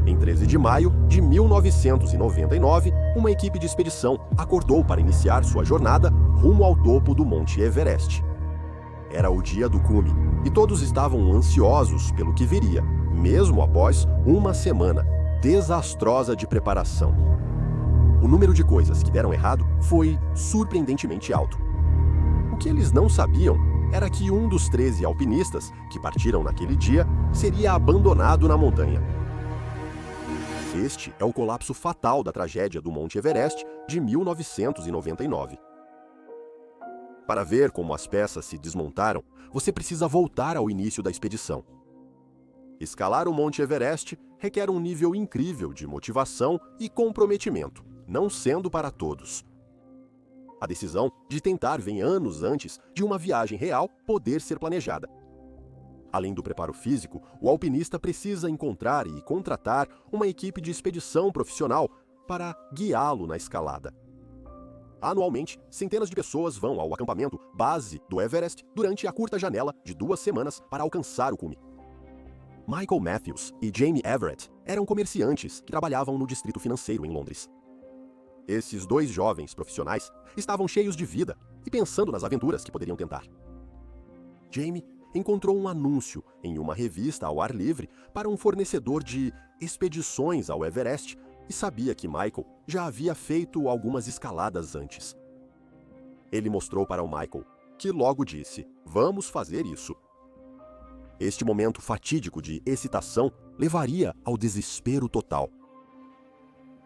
Em 13 de maio de 1999, uma equipe de expedição acordou para iniciar sua jornada rumo ao topo do Monte Everest. Era o dia do cume, e todos estavam ansiosos pelo que viria, mesmo após uma semana desastrosa de preparação. O número de coisas que deram errado foi surpreendentemente alto. O que eles não sabiam era que um dos 13 alpinistas que partiram naquele dia seria abandonado na montanha. Este é o colapso fatal da tragédia do Monte Everest de 1999. Para ver como as peças se desmontaram, você precisa voltar ao início da expedição. Escalar o Monte Everest requer um nível incrível de motivação e comprometimento, não sendo para todos. A decisão de tentar vem anos antes de uma viagem real poder ser planejada. Além do preparo físico, o alpinista precisa encontrar e contratar uma equipe de expedição profissional para guiá-lo na escalada. Anualmente, centenas de pessoas vão ao acampamento base do Everest durante a curta janela de 2 semanas para alcançar o cume. Michael Matthews e Jamie Everett eram comerciantes que trabalhavam no distrito financeiro em Londres. Esses 2 jovens profissionais estavam cheios de vida e pensando nas aventuras que poderiam tentar. Jamie encontrou um anúncio em uma revista ao ar livre para um fornecedor de expedições ao Everest e sabia que Michael já havia feito algumas escaladas antes. Ele mostrou para o Michael, que logo disse: "Vamos fazer isso." Este momento fatídico de excitação levaria ao desespero total.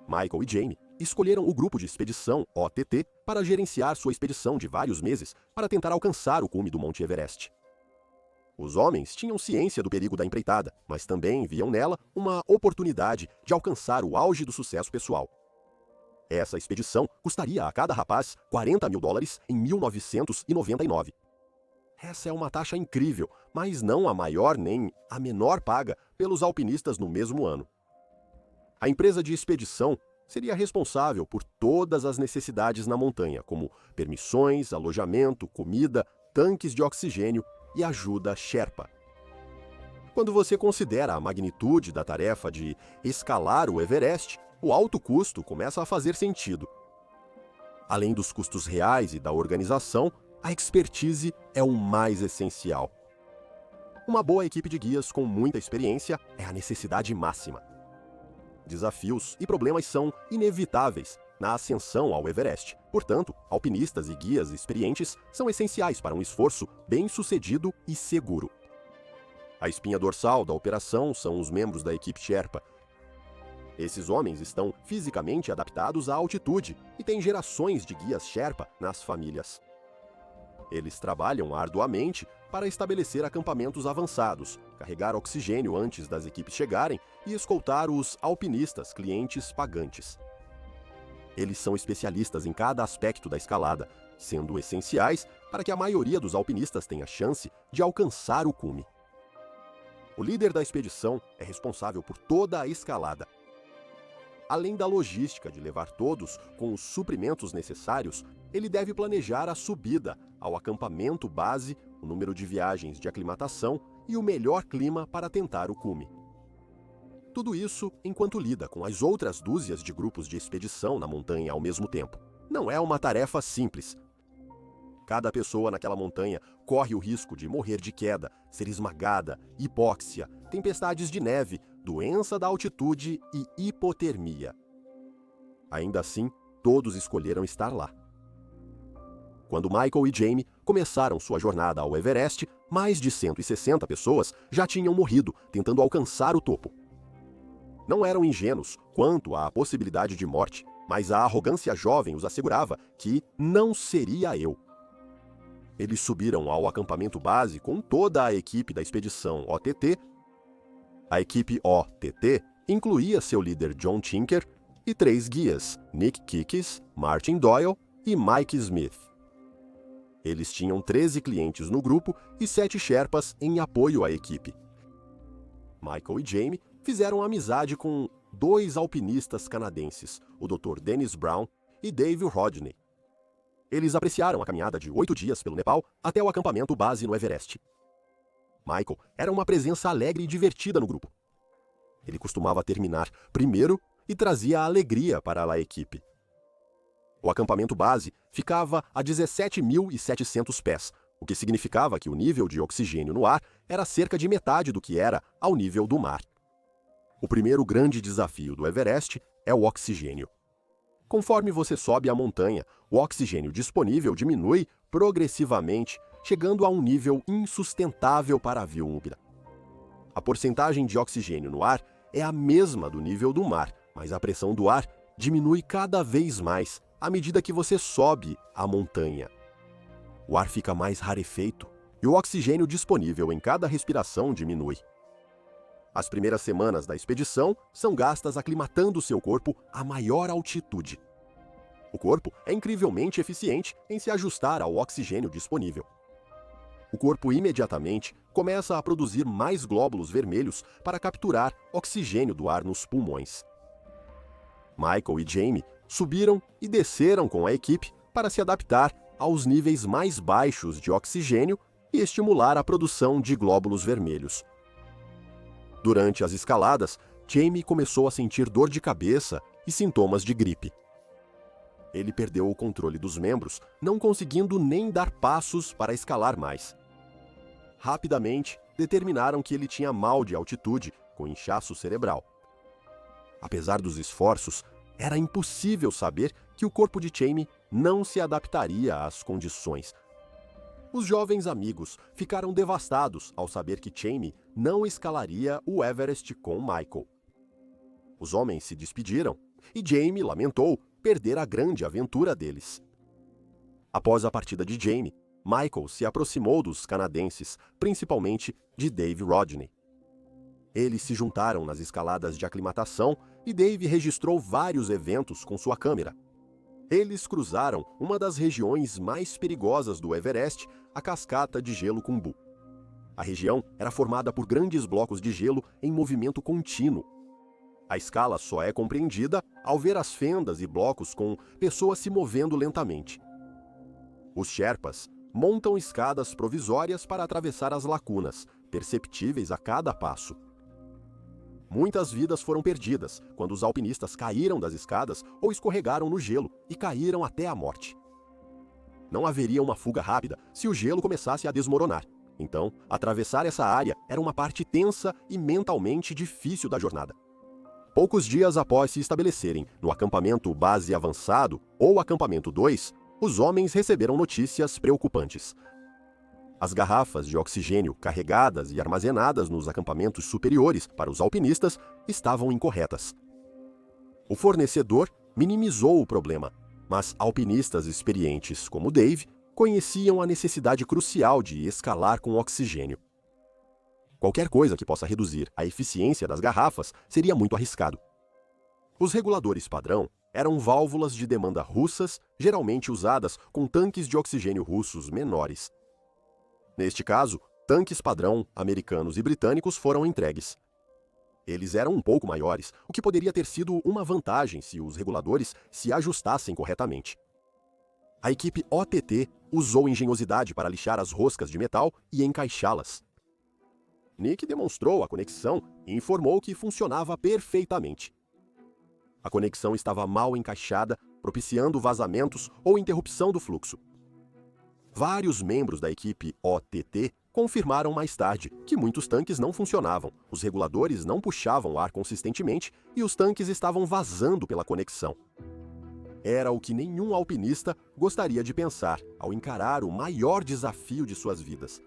Michael e Jamie escolheram o grupo de expedição OTT para gerenciar sua expedição de vários meses para tentar alcançar o cume do Monte Everest. Os homens tinham ciência do perigo da empreitada, mas também viam nela uma oportunidade de alcançar o auge do sucesso pessoal. Essa expedição custaria a cada rapaz $40 mil em 1999. Essa é uma taxa incrível, mas não a maior nem a menor paga pelos alpinistas no mesmo ano. A empresa de expedição seria responsável por todas as necessidades na montanha, como permissões, alojamento, comida, tanques de oxigênio e ajuda Sherpa. Quando você considera a magnitude da tarefa de escalar o Everest, o alto custo começa a fazer sentido. Além dos custos reais e da organização, a expertise é o mais essencial. Uma boa equipe de guias com muita experiência é a necessidade máxima. Desafios e problemas são inevitáveis na ascensão ao Everest. Portanto, alpinistas e guias experientes são essenciais para um esforço bem-sucedido e seguro. A espinha dorsal da operação são os membros da equipe Sherpa. Esses homens estão fisicamente adaptados à altitude e têm gerações de guias Sherpa nas famílias. Eles trabalham arduamente para estabelecer acampamentos avançados, carregar oxigênio antes das equipes chegarem e escoltar os alpinistas, clientes pagantes. Eles são especialistas em cada aspecto da escalada, sendo essenciais para que a maioria dos alpinistas tenha chance de alcançar o cume. O líder da expedição é responsável por toda a escalada. Além da logística de levar todos com os suprimentos necessários, ele deve planejar a subida ao acampamento base, o número de viagens de aclimatação e o melhor clima para tentar o cume. Tudo isso enquanto lida com as outras dúzias de grupos de expedição na montanha ao mesmo tempo. Não é uma tarefa simples. Cada pessoa naquela montanha corre o risco de morrer de queda, ser esmagada, hipóxia, tempestades de neve, doença da altitude e hipotermia. Ainda assim, todos escolheram estar lá. Quando Michael e Jamie começaram sua jornada ao Everest, mais de 160 pessoas já tinham morrido tentando alcançar o topo. Não eram ingênuos quanto à possibilidade de morte, mas a arrogância jovem os assegurava que não seria eu. Eles subiram ao acampamento base com toda a equipe da expedição OTT. A equipe OTT incluía seu líder John Tinker e 3 guias, Nick Kikis, Martin Doyle e Mike Smith. Eles tinham 13 clientes no grupo e 7 Sherpas em apoio à equipe. Michael e Jamie fizeram amizade com 2 alpinistas canadenses, o Dr. Dennis Brown e Dave Rodney. Eles apreciaram a caminhada de 8 dias pelo Nepal até o acampamento base no Everest. Michael era uma presença alegre e divertida no grupo. Ele costumava terminar primeiro e trazia alegria para a equipe. O acampamento base ficava a 17.700 pés, o que significava que o nível de oxigênio no ar era cerca de metade do que era ao nível do mar. O primeiro grande desafio do Everest é o oxigênio. Conforme você sobe a montanha, o oxigênio disponível diminui progressivamente, chegando a um nível insustentável para a via úmida. A porcentagem de oxigênio no ar é a mesma do nível do mar, mas a pressão do ar diminui cada vez mais à medida que você sobe a montanha. O ar fica mais rarefeito e o oxigênio disponível em cada respiração diminui. As primeiras semanas da expedição são gastas aclimatando seu corpo à maior altitude. O corpo é incrivelmente eficiente em se ajustar ao oxigênio disponível. O corpo imediatamente começa a produzir mais glóbulos vermelhos para capturar oxigênio do ar nos pulmões. Michael e Jamie subiram e desceram com a equipe para se adaptar aos níveis mais baixos de oxigênio e estimular a produção de glóbulos vermelhos. Durante as escaladas, Jamie começou a sentir dor de cabeça e sintomas de gripe. Ele perdeu o controle dos membros, não conseguindo nem dar passos para escalar mais. Rapidamente, determinaram que ele tinha mal de altitude, com inchaço cerebral. Apesar dos esforços, era impossível saber que o corpo de Jamie não se adaptaria às condições. Os jovens amigos ficaram devastados ao saber que Jamie não escalaria o Everest com Michael. Os homens se despediram e Jamie lamentou perder a grande aventura deles. Após a partida de Jamie, Michael se aproximou dos canadenses, principalmente de Dave Rodney. Eles se juntaram nas escaladas de aclimatação e Dave registrou vários eventos com sua câmera. Eles cruzaram uma das regiões mais perigosas do Everest, a cascata de gelo Khumbu. A região era formada por grandes blocos de gelo em movimento contínuo. A escala só é compreendida ao ver as fendas e blocos com pessoas se movendo lentamente. Os Sherpas montam escadas provisórias para atravessar as lacunas, perceptíveis a cada passo. Muitas vidas foram perdidas quando os alpinistas caíram das escadas ou escorregaram no gelo e caíram até a morte. Não haveria uma fuga rápida se o gelo começasse a desmoronar. Então, atravessar essa área era uma parte tensa e mentalmente difícil da jornada. Poucos dias após se estabelecerem no acampamento base avançado ou acampamento 2, os homens receberam notícias preocupantes. As garrafas de oxigênio carregadas e armazenadas nos acampamentos superiores para os alpinistas estavam incorretas. O fornecedor minimizou o problema, mas alpinistas experientes como Dave conheciam a necessidade crucial de escalar com oxigênio. Qualquer coisa que possa reduzir a eficiência das garrafas seria muito arriscado. Os reguladores padrão eram válvulas de demanda russas, geralmente usadas com tanques de oxigênio russos menores. Neste caso, tanques padrão americanos e britânicos foram entregues. Eles eram um pouco maiores, o que poderia ter sido uma vantagem se os reguladores se ajustassem corretamente. A equipe OTT usou engenhosidade para lixar as roscas de metal e encaixá-las. Nick demonstrou a conexão e informou que funcionava perfeitamente. A conexão estava mal encaixada, propiciando vazamentos ou interrupção do fluxo. Vários membros da equipe OTT confirmaram mais tarde que muitos tanques não funcionavam, os reguladores não puxavam ar consistentemente e os tanques estavam vazando pela conexão. Era o que nenhum alpinista gostaria de pensar ao encarar o maior desafio de suas vidas.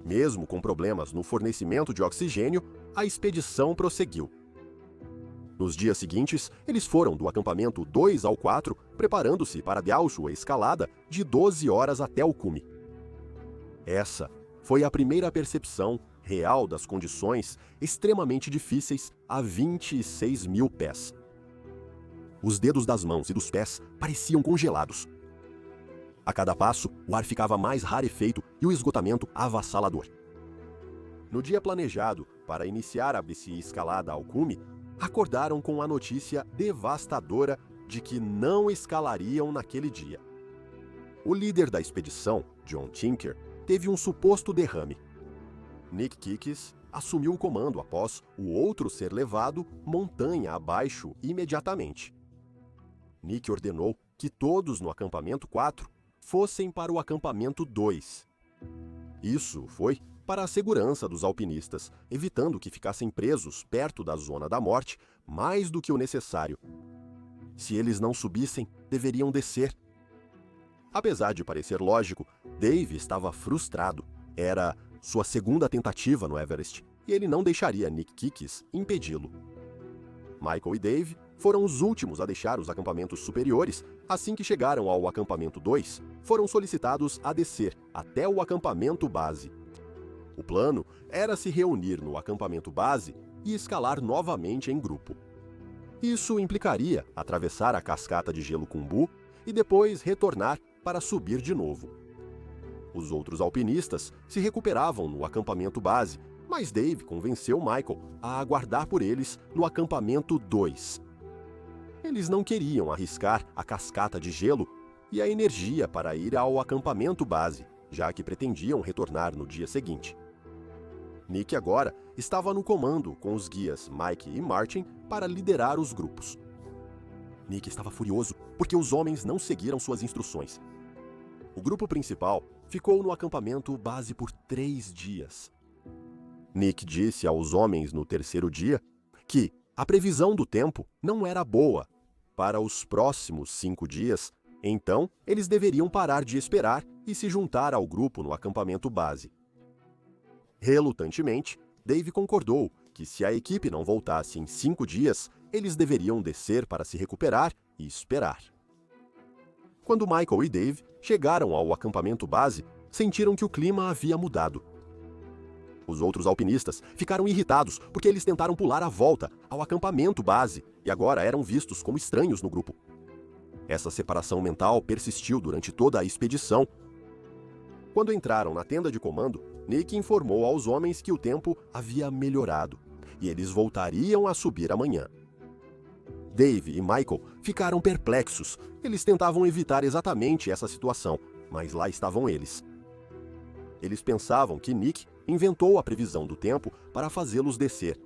Mesmo com problemas no fornecimento de oxigênio, a expedição prosseguiu. Nos dias seguintes, eles foram do acampamento 2 ao 4, preparando-se para a sua escalada de 12 horas até o cume. Essa foi a primeira percepção real das condições extremamente difíceis a 26 mil pés. Os dedos das mãos e dos pés pareciam congelados. A cada passo, o ar ficava mais rarefeito e o esgotamento avassalador. No dia planejado para iniciar a escalada ao cume, acordaram com a notícia devastadora de que não escalariam naquele dia. O líder da expedição, John Tinker, teve um suposto derrame. Nick Kikis assumiu o comando após o outro ser levado montanha abaixo imediatamente. Nick ordenou que todos no acampamento 4 fossem para o acampamento 2. Isso foi para a segurança dos alpinistas, evitando que ficassem presos perto da zona da morte mais do que o necessário. Se eles não subissem, deveriam descer. Apesar de parecer lógico, Dave estava frustrado. Era sua segunda tentativa no Everest, e ele não deixaria Nick Kikis impedi-lo. Michael e Dave foram os últimos a deixar os acampamentos superiores. Assim que chegaram ao acampamento 2, foram solicitados a descer até o acampamento base. O plano era se reunir no acampamento base e escalar novamente em grupo. Isso implicaria atravessar a cascata de gelo Khumbu e depois retornar para subir de novo. Os outros alpinistas se recuperavam no acampamento base, mas Dave convenceu Michael a aguardar por eles no acampamento 2. Eles não queriam arriscar a cascata de gelo e a energia para ir ao acampamento base, já que pretendiam retornar no dia seguinte. Nick agora estava no comando com os guias Mike e Martin para liderar os grupos. Nick estava furioso porque os homens não seguiram suas instruções. O grupo principal ficou no acampamento base por 3 dias. Nick disse aos homens no terceiro dia que a previsão do tempo não era boa para os próximos 5 dias, então eles deveriam parar de esperar e se juntar ao grupo no acampamento base. Relutantemente, Dave concordou que se a equipe não voltasse em 5 dias, eles deveriam descer para se recuperar e esperar. Quando Michael e Dave chegaram ao acampamento base, sentiram que o clima havia mudado. Os outros alpinistas ficaram irritados porque eles tentaram pular a volta ao acampamento base e agora eram vistos como estranhos no grupo. Essa separação mental persistiu durante toda a expedição. Quando entraram na tenda de comando, Nick informou aos homens que o tempo havia melhorado e eles voltariam a subir amanhã. Dave e Michael ficaram perplexos. Eles tentavam evitar exatamente essa situação, mas lá estavam eles. Eles pensavam que Nick inventou a previsão do tempo para fazê-los descer.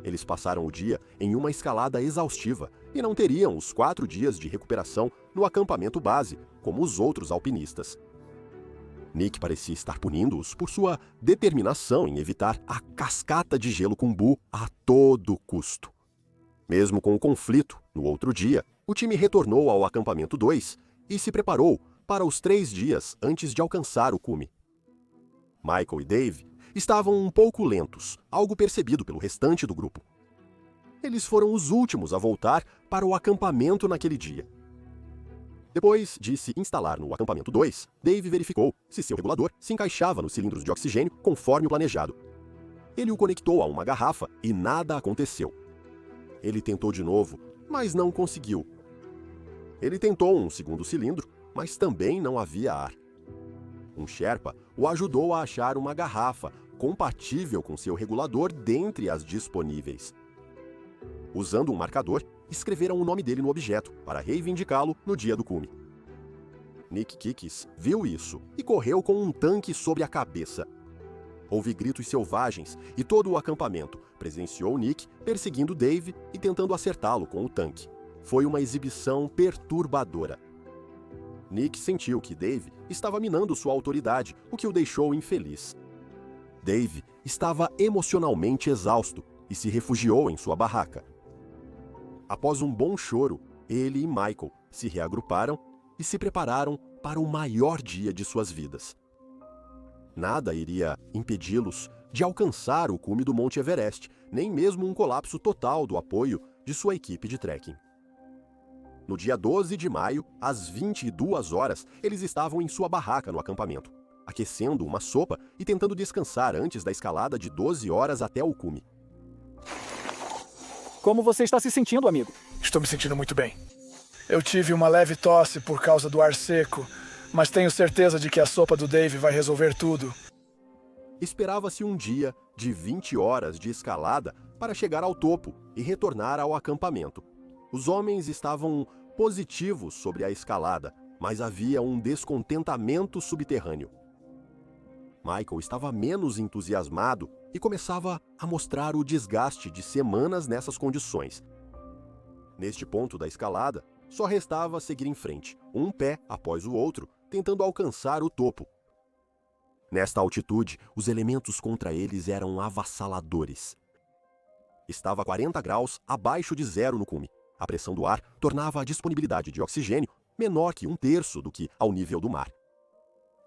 Eles passaram o dia em uma escalada exaustiva e não teriam os 4 dias de recuperação no acampamento base, como os outros alpinistas. Nick parecia estar punindo-os por sua determinação em evitar a cascata de gelo Khumbu a todo custo. Mesmo com o conflito, no outro dia, o time retornou ao acampamento 2 e se preparou para os 3 dias antes de alcançar o cume. Michael e Dave estavam um pouco lentos, algo percebido pelo restante do grupo. Eles foram os últimos a voltar para o acampamento naquele dia. Depois de se instalar no acampamento 2, Dave verificou se seu regulador se encaixava nos cilindros de oxigênio conforme o planejado. Ele o conectou a uma garrafa e nada aconteceu. Ele tentou de novo, mas não conseguiu. Ele tentou um segundo cilindro, mas também não havia ar. Um Sherpa o ajudou a achar uma garrafa compatível com seu regulador dentre as disponíveis. Usando um marcador, escreveram o nome dele no objeto para reivindicá-lo no dia do cume. Nick Kikis viu isso e correu com um tanque sobre a cabeça. Houve gritos selvagens e todo o acampamento presenciou Nick perseguindo Dave e tentando acertá-lo com o tanque. Foi uma exibição perturbadora. Nick sentiu que Dave estava minando sua autoridade, o que o deixou infeliz. Dave estava emocionalmente exausto e se refugiou em sua barraca. Após um bom choro, ele e Michael se reagruparam e se prepararam para o maior dia de suas vidas. Nada iria impedi-los de alcançar o cume do Monte Everest, nem mesmo um colapso total do apoio de sua equipe de trekking. No dia 12 de maio, às 22 horas, eles estavam em sua barraca no acampamento, aquecendo uma sopa e tentando descansar antes da escalada de 12 horas até o cume. Como você está se sentindo, amigo? Estou me sentindo muito bem. Eu tive uma leve tosse por causa do ar seco, mas tenho certeza de que a sopa do Dave vai resolver tudo. Esperava-se um dia de 20 horas de escalada para chegar ao topo e retornar ao acampamento. Os homens estavam positivos sobre a escalada, mas havia um descontentamento subterrâneo. Michael estava menos entusiasmado e começava a mostrar o desgaste de semanas nessas condições. Neste ponto da escalada, só restava seguir em frente, um pé após o outro, tentando alcançar o topo. Nesta altitude, os elementos contra eles eram avassaladores. Estava a 40 graus abaixo de zero no cume. A pressão do ar tornava a disponibilidade de oxigênio menor que 1/3 do que ao nível do mar.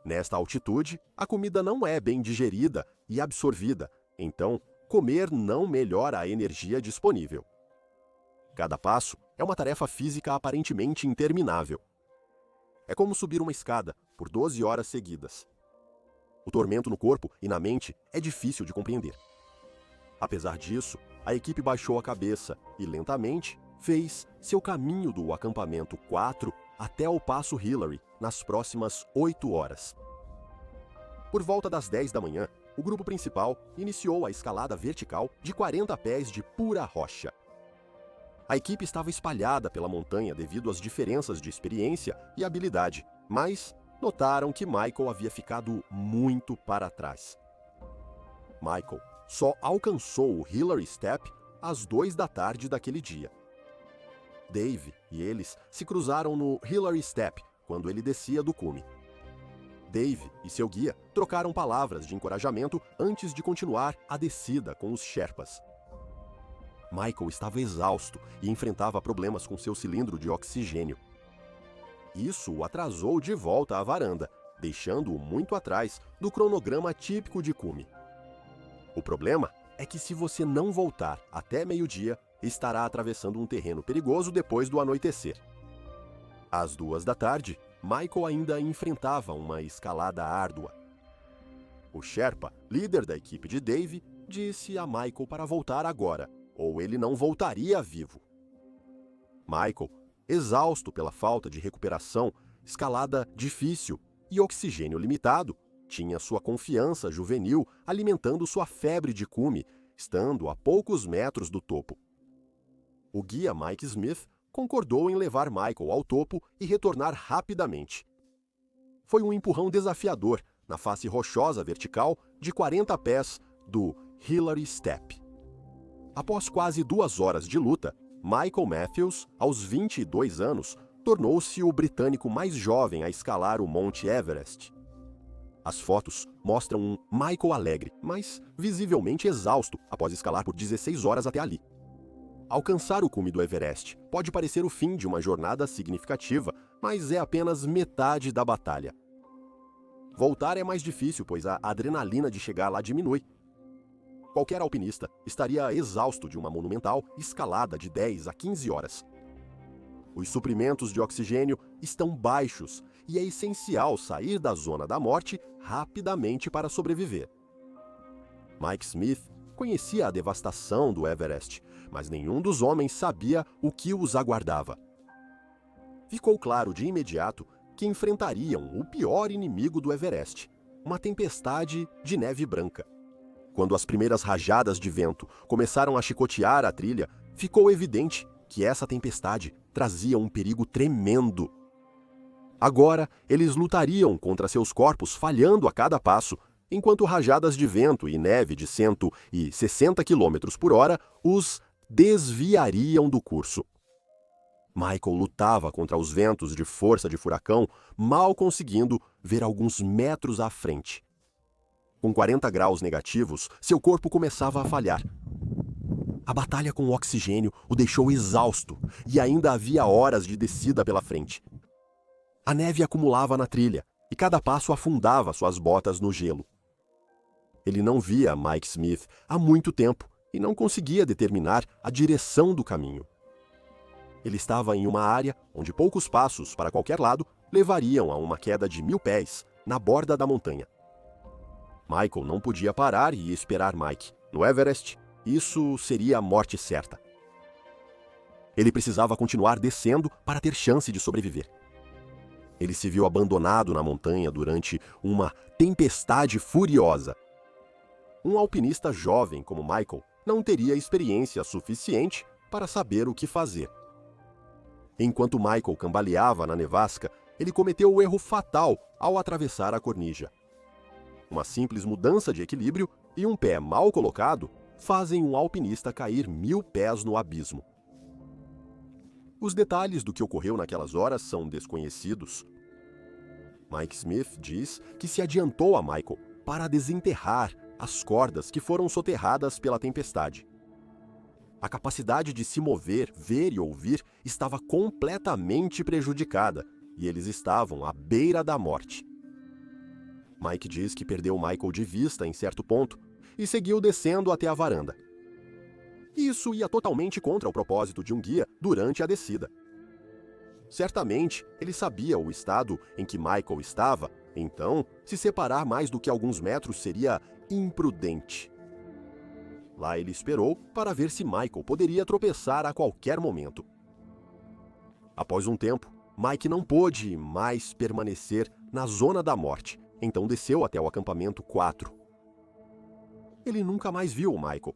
Nesta altitude, a comida não é bem digerida e absorvida, então comer não melhora a energia disponível. Cada passo é uma tarefa física aparentemente interminável. É como subir uma escada por 12 horas seguidas. O tormento no corpo e na mente é difícil de compreender. Apesar disso, a equipe baixou a cabeça e, lentamente, fez seu caminho do acampamento 4 até o Passo Hillary nas próximas 8 horas. Por volta das 10 da manhã, o grupo principal iniciou a escalada vertical de 40 pés de pura rocha. A equipe estava espalhada pela montanha devido às diferenças de experiência e habilidade, mas notaram que Michael havia ficado muito para trás. Michael só alcançou o Hillary Step às 2 da tarde daquele dia. Dave e eles se cruzaram no Hillary Step quando ele descia do cume. Dave e seu guia trocaram palavras de encorajamento antes de continuar a descida com os Sherpas. Michael estava exausto e enfrentava problemas com seu cilindro de oxigênio. Isso o atrasou de volta à varanda, deixando-o muito atrás do cronograma típico de cume. O problema é que se você não voltar até meio-dia, estará atravessando um terreno perigoso depois do anoitecer. Às 2 da tarde, Michael ainda enfrentava uma escalada árdua. O Sherpa, líder da equipe de Dave, disse a Michael para voltar agora, ou ele não voltaria vivo. Michael, exausto pela falta de recuperação, escalada difícil e oxigênio limitado, tinha sua confiança juvenil alimentando sua febre de cume, estando a poucos metros do topo. O guia Mike Smith concordou em levar Michael ao topo e retornar rapidamente. Foi um empurrão desafiador na face rochosa vertical de 40 pés do Hillary Step. Após quase 2 horas de luta, Michael Matthews, aos 22 anos, tornou-se o britânico mais jovem a escalar o Monte Everest. As fotos mostram um Michael alegre, mas visivelmente exausto após escalar por 16 horas até ali. Alcançar o cume do Everest pode parecer o fim de uma jornada significativa, mas é apenas metade da batalha. Voltar é mais difícil, pois a adrenalina de chegar lá diminui. Qualquer alpinista estaria exausto de uma monumental escalada de 10 a 15 horas. Os suprimentos de oxigênio estão baixos e é essencial sair da zona da morte rapidamente para sobreviver. Mike Smith conhecia a devastação do Everest, mas nenhum dos homens sabia o que os aguardava. Ficou claro de imediato que enfrentariam o pior inimigo do Everest, uma tempestade de neve branca. Quando as primeiras rajadas de vento começaram a chicotear a trilha, ficou evidente que essa tempestade trazia um perigo tremendo. Agora, eles lutariam contra seus corpos falhando a cada passo, enquanto rajadas de vento e neve de 160 km por hora os desviariam do curso. Michael lutava contra os ventos de força de furacão, mal conseguindo ver alguns metros à frente. Com 40 graus negativos, seu corpo começava a falhar. A batalha com o oxigênio o deixou exausto e ainda havia horas de descida pela frente. A neve acumulava na trilha e cada passo afundava suas botas no gelo. Ele não via Mike Smith há muito tempo e não conseguia determinar a direção do caminho. Ele estava em uma área onde poucos passos para qualquer lado levariam a uma queda de 1000 pés na borda da montanha. Michael não podia parar e esperar Mike. No Everest, isso seria a morte certa. Ele precisava continuar descendo para ter chance de sobreviver. Ele se viu abandonado na montanha durante uma tempestade furiosa. Um alpinista jovem como Michael não teria experiência suficiente para saber o que fazer. Enquanto Michael cambaleava na nevasca, ele cometeu o erro fatal ao atravessar a cornija. Uma simples mudança de equilíbrio e um pé mal colocado fazem um alpinista cair 1000 pés no abismo. Os detalhes do que ocorreu naquelas horas são desconhecidos. Mike Smith diz que se adiantou a Michael para desenterrar as cordas que foram soterradas pela tempestade. A capacidade de se mover, ver e ouvir estava completamente prejudicada e eles estavam à beira da morte. Mike diz que perdeu Michael de vista em certo ponto e seguiu descendo até a varanda. Isso ia totalmente contra o propósito de um guia durante a descida. Certamente, ele sabia o estado em que Michael estava, então, se separar mais do que alguns metros seria imprudente. Lá ele esperou para ver se Michael poderia tropeçar a qualquer momento. Após um tempo, Mike não pôde mais permanecer na zona da morte, então desceu até o acampamento 4. Ele nunca mais viu o Michael.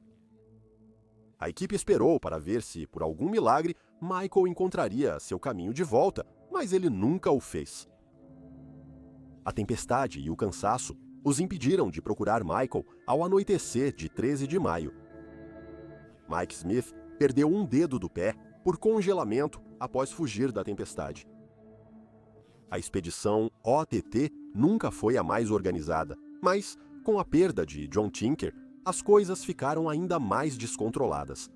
A equipe esperou para ver se, por algum milagre, Michael encontraria seu caminho de volta, mas ele nunca o fez. A tempestade e o cansaço os impediram de procurar Michael ao anoitecer de 13 de maio. Mike Smith perdeu um dedo do pé por congelamento após fugir da tempestade. A expedição OTT nunca foi a mais organizada, mas, com a perda de John Tinker, as coisas ficaram ainda mais descontroladas.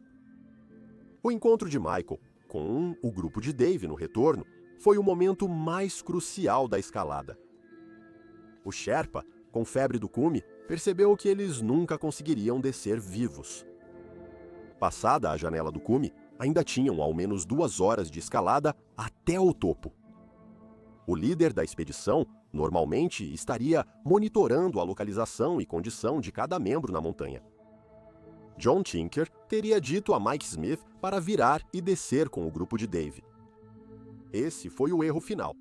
O encontro de Michael com o grupo de Dave no retorno foi o momento mais crucial da escalada. O Sherpa, com febre do cume, percebeu que eles nunca conseguiriam descer vivos. Passada a janela do cume, ainda tinham ao menos 2 horas de escalada até o topo. O líder da expedição normalmente estaria monitorando a localização e condição de cada membro na montanha. John Tinker teria dito a Mike Smith para virar e descer com o grupo de Dave. Esse foi o erro final.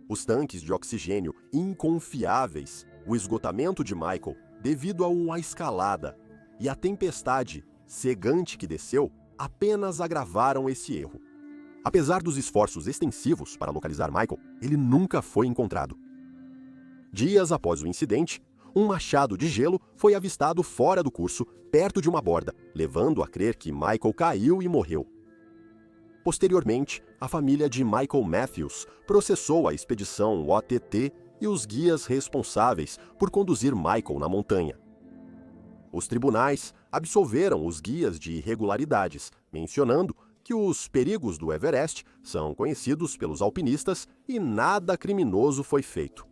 Os tanques de oxigênio inconfiáveis, o esgotamento de Michael devido a uma escalada e a tempestade cegante que desceu apenas agravaram esse erro. Apesar dos esforços extensivos para localizar Michael, ele nunca foi encontrado. Dias após o incidente, um machado de gelo foi avistado fora do curso, perto de uma borda, levando a crer que Michael caiu e morreu. Posteriormente, a família de Michael Matthews processou a expedição OTT e os guias responsáveis por conduzir Michael na montanha. Os tribunais absolveram os guias de irregularidades, mencionando que os perigos do Everest são conhecidos pelos alpinistas e nada criminoso foi feito.